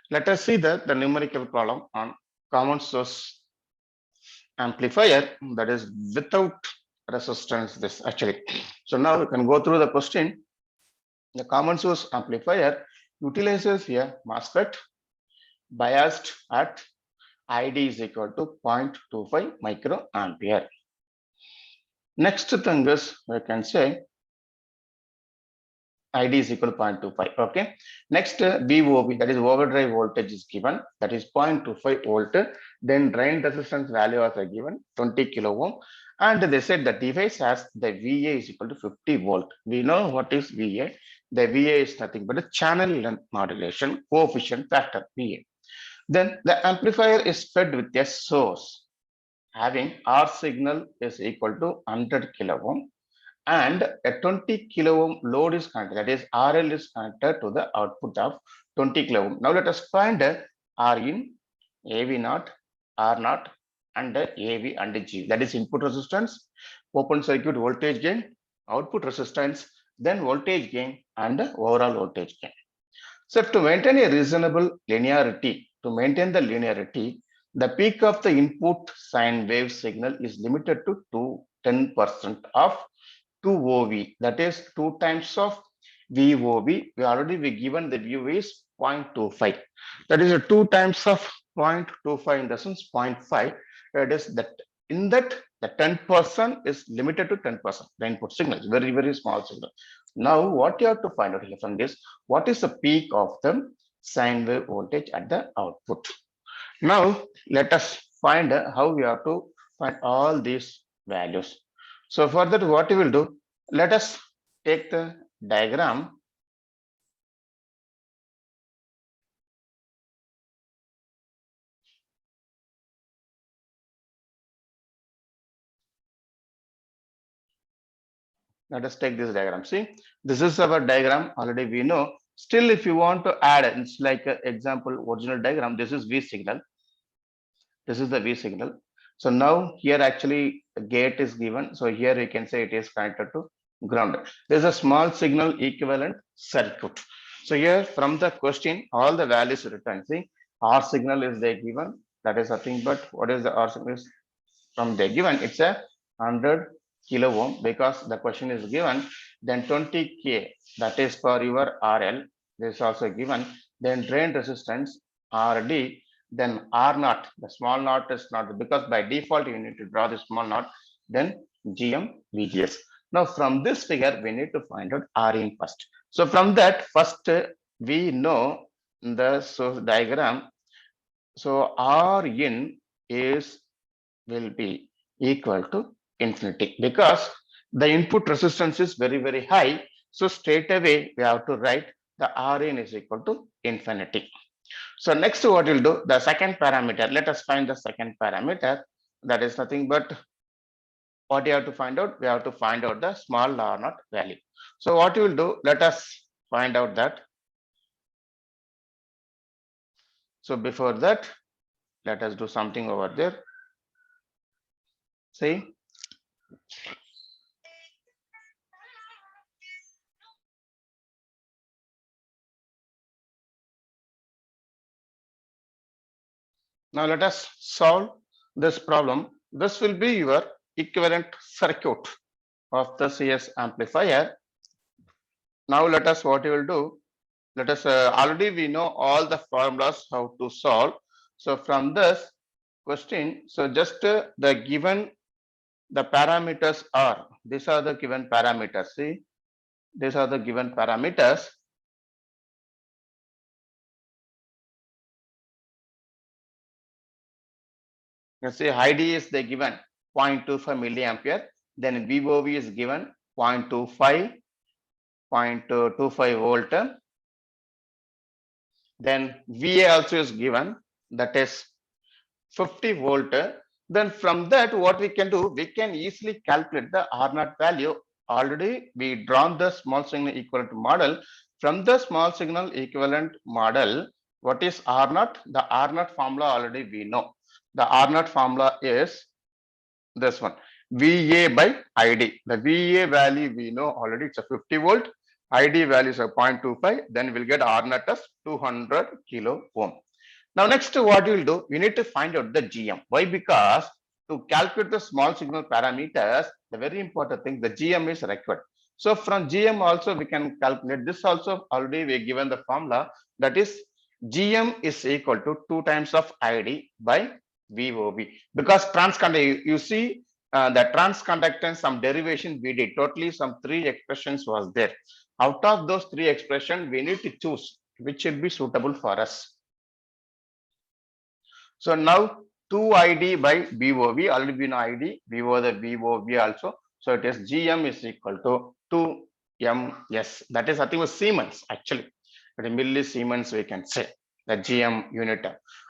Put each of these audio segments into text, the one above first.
Let us see the numerical problem on common source amplifier, that is without resistance this actually. So now you can go through the question. The common source amplifier utilizes a MOSFET biased at ID is equal to 0.25 microampere. Next thing is we can say ID is equal to 0.25. Okay. Next VOV, that is overdrive voltage is given, that is 0.25 volt. Then drain resistance value also given 20 kilo ohm. And they said the device has the VA is equal to 50 volt. We know what is VA. The VA is nothing but a channel length modulation coefficient factor VA. Then the amplifier is fed with a source having R signal is equal to 100 kilo ohm and a 20 kilo ohm load is connected, that is RL is connected to the output of 20 kilo ohm. Now let us find R in, AV naught, R naught, and AV and G. That is input resistance, open circuit voltage gain, output resistance, then voltage gain, and overall voltage gain. So to maintain a reasonable linearity, the peak of the input sine wave signal is limited to 10% of 2OV, that is 2 times of VOV. We given the VOV is 0.25. That is a 2 times of 0.25 in the sense 0.5. It is that in that the 10% is limited to 10%. The input signal is very, very small signal. Now, what you have to find out here from this, what is the peak of the sine wave voltage at the output? Now, let us find how we have to find all these values. So for that, what we will do, let us take the diagram. Let us take this diagram. See, this is our diagram. Already we know. Still, if you want to add, it's like example original diagram. This is V signal. This is the V signal. So now here actually the gate is given. So here we can say it is connected to ground. There's a small signal equivalent circuit. So here from the question, all the values written. See, R signal is there given. That is nothing but what is the R signal is from there given? It's a 100 kilo ohm because the question is given. Then 20K, that is for your RL. This is also given. Then drain resistance RD. Then R naught, the small naught is not because by default you need to draw the small naught. Then GM VGS. Now from this figure we need to find out R in first. So from that first we know the source diagram. So R in is will be equal to infinity because the input resistance is very, very high. So straight away we have to write the Rin is equal to infinity. So next what we'll do, the second parameter, let us find the second parameter. That is nothing but what you have to find out, we have to find out the small R naught value. So what you will do, let us find out that. So before that, let us do something over there. See, now let us solve this problem. This will be your equivalent circuit of the CS amplifier. Now let us what you will do. Let us already we know all the formulas how to solve. So from this question, so just the given the parameters are, these are the given parameters. See, these are the given parameters. You see ID is the given 0.25 milliampere, then VOV is given 0.25, 0.25 volt. Then VA also is given, that is 50 volt. Then from that, what we can do, we can easily calculate the R naught value. Already we drawn the small signal equivalent model. From the small signal equivalent model, what is R naught? The R naught formula already we know. The R naught formula is this one, VA by ID. The VA value we know already, it's a 50 volt. ID values are 0.25, then we'll get R naught as 200 kilo ohm. Now, next, what you will do, we need to find out the GM. Why? Because to calculate the small signal parameters, the very important thing, the GM is required. So from GM also we can calculate this also. Already we given the formula, that is GM is equal to 2 times of ID by VOB. Because you see the transconductance, some derivation we did, totally some 3 expressions was there. Out of those 3 expressions, we need to choose which will be suitable for us. So now 2ID by BOV, already been ID, BO the BOV also. So it is GM is equal to 2MS. That is, I think, was Siemens actually. But in millisiemens, we can say the GM unit.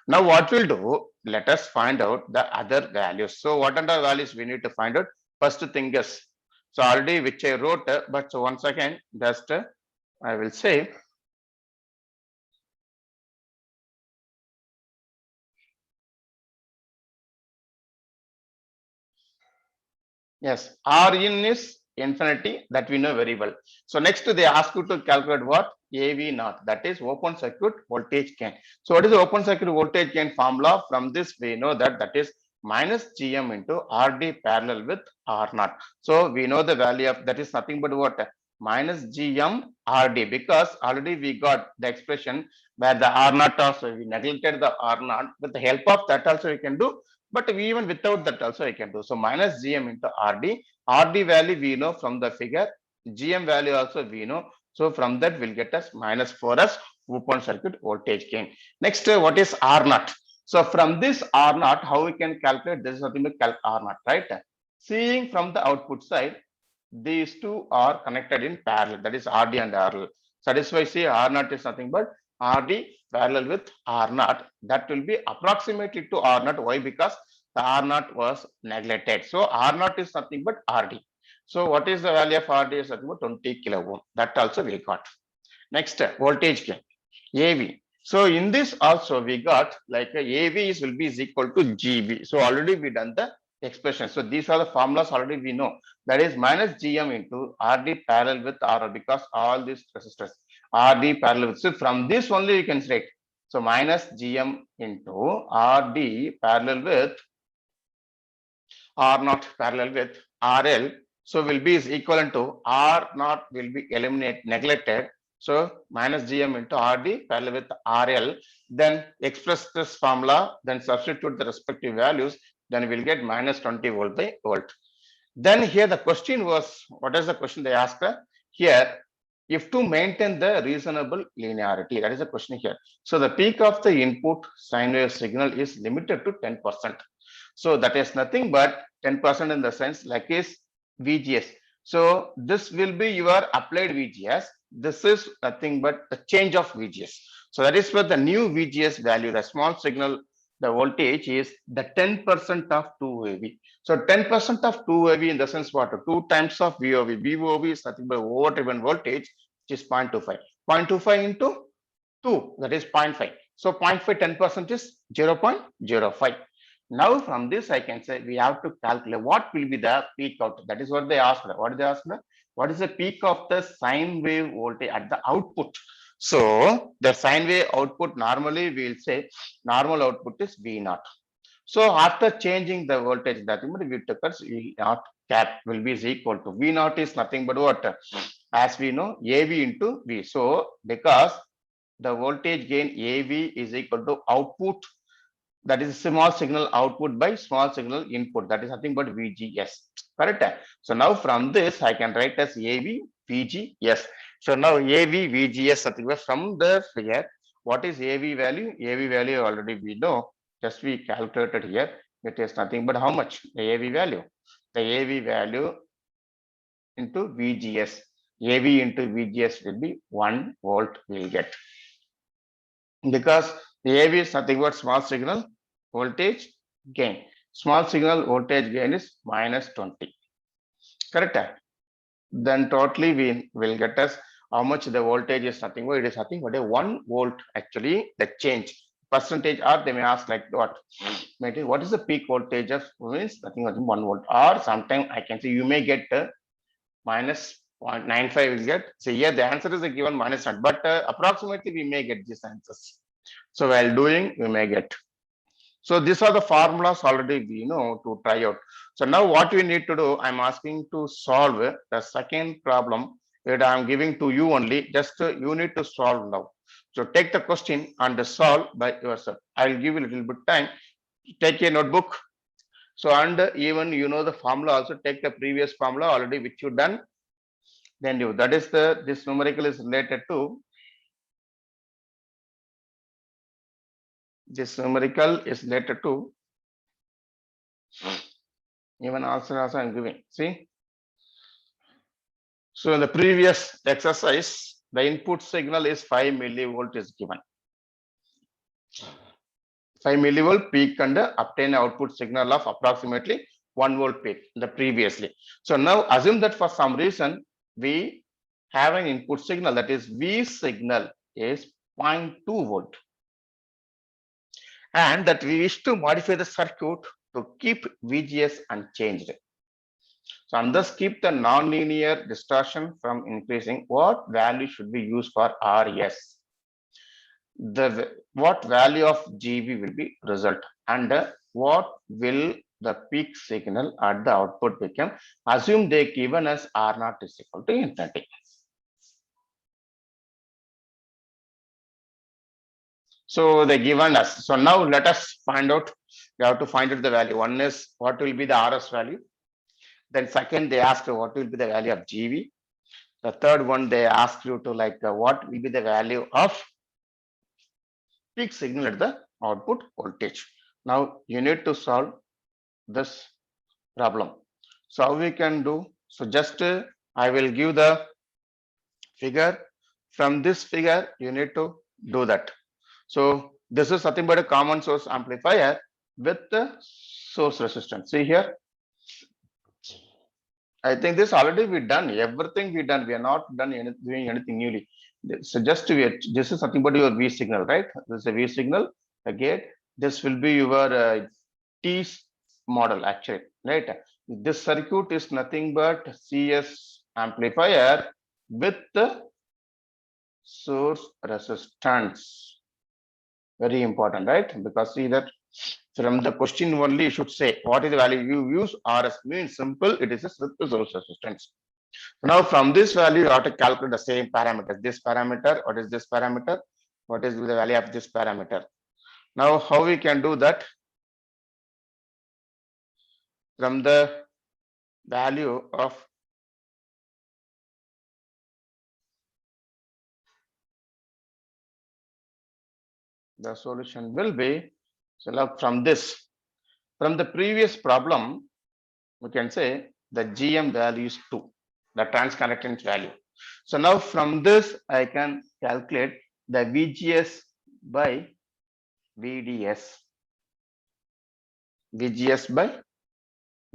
Now what we'll do, let us find out the other values. So what are the values we need to find out? First thing is, so already which I wrote, but so once again, just I will say, yes, R in is infinity, that we know very well. So next they ask you to calculate what? AV naught, that is open circuit voltage gain. So what is the open circuit voltage gain formula? From this we know that that is minus GM into RD parallel with R naught. So we know the value of that is nothing but what? Minus GM RD, because already we got the expression where the R naught also, we neglected the R naught. With the help of that also we can do, but we even without that also I can do. So minus GM into RD. RD value we know from the figure. GM value also we know. So from that we'll get us minus for us open circuit voltage gain. Next, what is R naught? So from this R naught, how we can calculate? This is nothing but calc R naught, right? Seeing from the output side, these two are connected in parallel. That is RD and RL. So that is why see R naught is nothing but RD parallel with R naught. That will be approximately to R naught. Why? Because the R naught was neglected. So R naught is nothing but RD. So what is the value of RD? Is nothing but 20 kilo ohm. That also we got. Next, voltage gain, AV. So in this also we got like AV will be is equal to GB. So already we done the expression. So these are the formulas already we know. That is minus GM into RD parallel with RL, because all these resistors RD parallel with. So from this only you can write. So minus GM into RD parallel with R naught parallel with RL. So will be is equivalent to R naught will be neglected. So minus GM into RD parallel with RL. Then express this formula, then substitute the respective values. Then we'll get minus 20 volt by volt. Then here the question was, what is the question they asked? Here, if to maintain the reasonable linearity, that is the question here. So the peak of the input sine wave signal is limited to 10%. So that is nothing but 10% in the sense like is VGS. So this will be your applied VGS. This is nothing but the change of VGS. So that is what the new VGS value, the small signal, the voltage is the 10% of 2AV. So 10% of 2AV in the sense what? 2 times of VOV. VOV is nothing but overdriven voltage, which is 0.25. 0.25 into 2, that is 0.5. So 0.5, 10% is 0.05. Now from this I can say we have to calculate what will be the peak out. That is what they asked. What did they ask? What is the peak of the sine wave voltage at the output? So the sine wave output, normally we will say normal output is V naught. So after changing the voltage, that we took us V naught cap will be equal to V naught is nothing but what? As we know, AV into V. So because the voltage gain AV is equal to output, that is small signal output by small signal input, that is nothing but VGS, correct? So now from this I can write as AV VGS. So now AV VGS, nothing but from the figure, what is AV value? AV value already we know, just we calculated here. It is nothing but how much? The AV value. The AV value into VGS. AV into VGS will be 1 volt we'll get. Because the AV is nothing but small signal voltage gain. Small signal voltage gain is minus 20. Correct? Then totally we will get us how much the voltage is nothing but it is nothing but a 1 volt actually the change. Percentage, or they may ask like what? Maybe what is the peak voltage of means nothing but 1 volt, or sometimes I can say you may get minus 0.95 will get. So here the answer is given minus 1, but approximately we may get these answers. So while doing, we may get. So these are the formulas already we know to try out. So now what we need to do, I'm asking to solve the second problem that I'm giving to you only. Just you need to solve now. So take the question and solve by yourself. I'll give you a little bit time. Take a notebook. So and even you know the formula also, take the previous formula already which you done. Then you, that is the, this numerical is related to, this numerical is related to, even answer also I'm giving. See. So in the previous exercise, the input signal is 5 millivolt is given. 5 millivolt peak and obtain output signal of approximately 1 volt peak in the previously. So now assume that for some reason we have an input signal, that is V signal is 0.2 volt. And that we wish to modify the circuit to keep VGS unchanged. So and thus keep the nonlinear distortion from increasing. What value should be used for RS? What value of GB will be result, and what will the peak signal at the output become? Assume they given us R0 is equal to infinity. So they given us. So now let us find out. We have to find out the value. One is what will be the RS value. Then second, they ask what will be the value of GV. The third one, they ask you to like what will be the value of peak signal at the output voltage. Now you need to solve this problem. So how we can do? So just I will give the figure. From this figure, you need to do that. So this is nothing but a common source amplifier with the source resistance. See here. I think this already we done. Everything we done. We are not done doing anything newly. So just this is nothing but your V signal, right? This is a V signal, a gate. This will be your T model actually, right? This circuit is nothing but CS amplifier with the source resistance. Very important, right? Because see that from the question only you should say what is the value you use. RS means simple, it is a source resistance. Now from this value you have to calculate the same parameters. This parameter, what is this parameter? What is the value of this parameter? Now how we can do that? From the value of the solution will be, so now from this, from the previous problem, we can say the GM value is 2, the transconductance value. So now from this, I can calculate the VGS by VDS. VGS by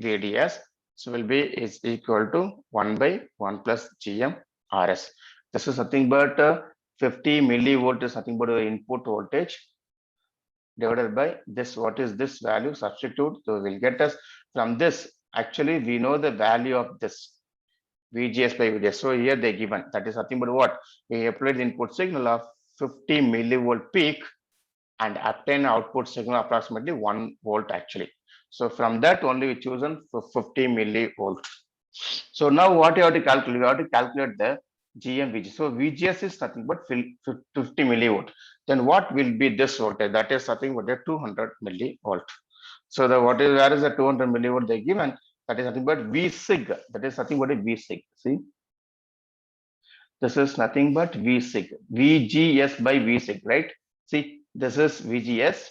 VDS. So will be is equal to 1 by 1 plus GM RS. This is nothing but 50 millivolt is nothing but input voltage divided by this. What is this value? Substitute. So we'll get us from this. Actually, we know the value of this VGS by VDS. So here they given, that is nothing but what? We applied the input signal of 50 millivolt peak and obtain output signal approximately 1 volt actually. So from that only we chosen for 50 millivolt. So now what you have to calculate? You have to calculate the GMVG. So VGS is nothing but 50 millivolt. Then what will be this voltage? That is nothing but a 200 millivolt. So the what is, where is the 200 millivolt they given? That is nothing but V sig. That is nothing but a V sig. See, this is nothing but V sig. VGS by V sig, right? See, this is VGS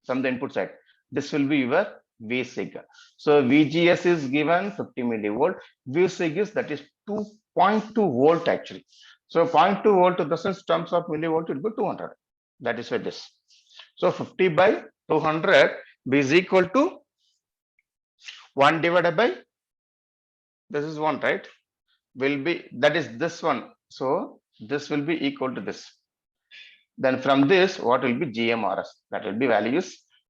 from the input side. This will be your V sig. So VGS is given 50 millivolt. V sig is, that is 2.2 volt actually. So 0.2 volt in the sense terms of millivolt will be 200. That is why this. So 50 by 200 is equal to 1 divided by, this is 1, right? Will be, that is this one. So this will be equal to this. Then from this, what will be GMRS? That will be values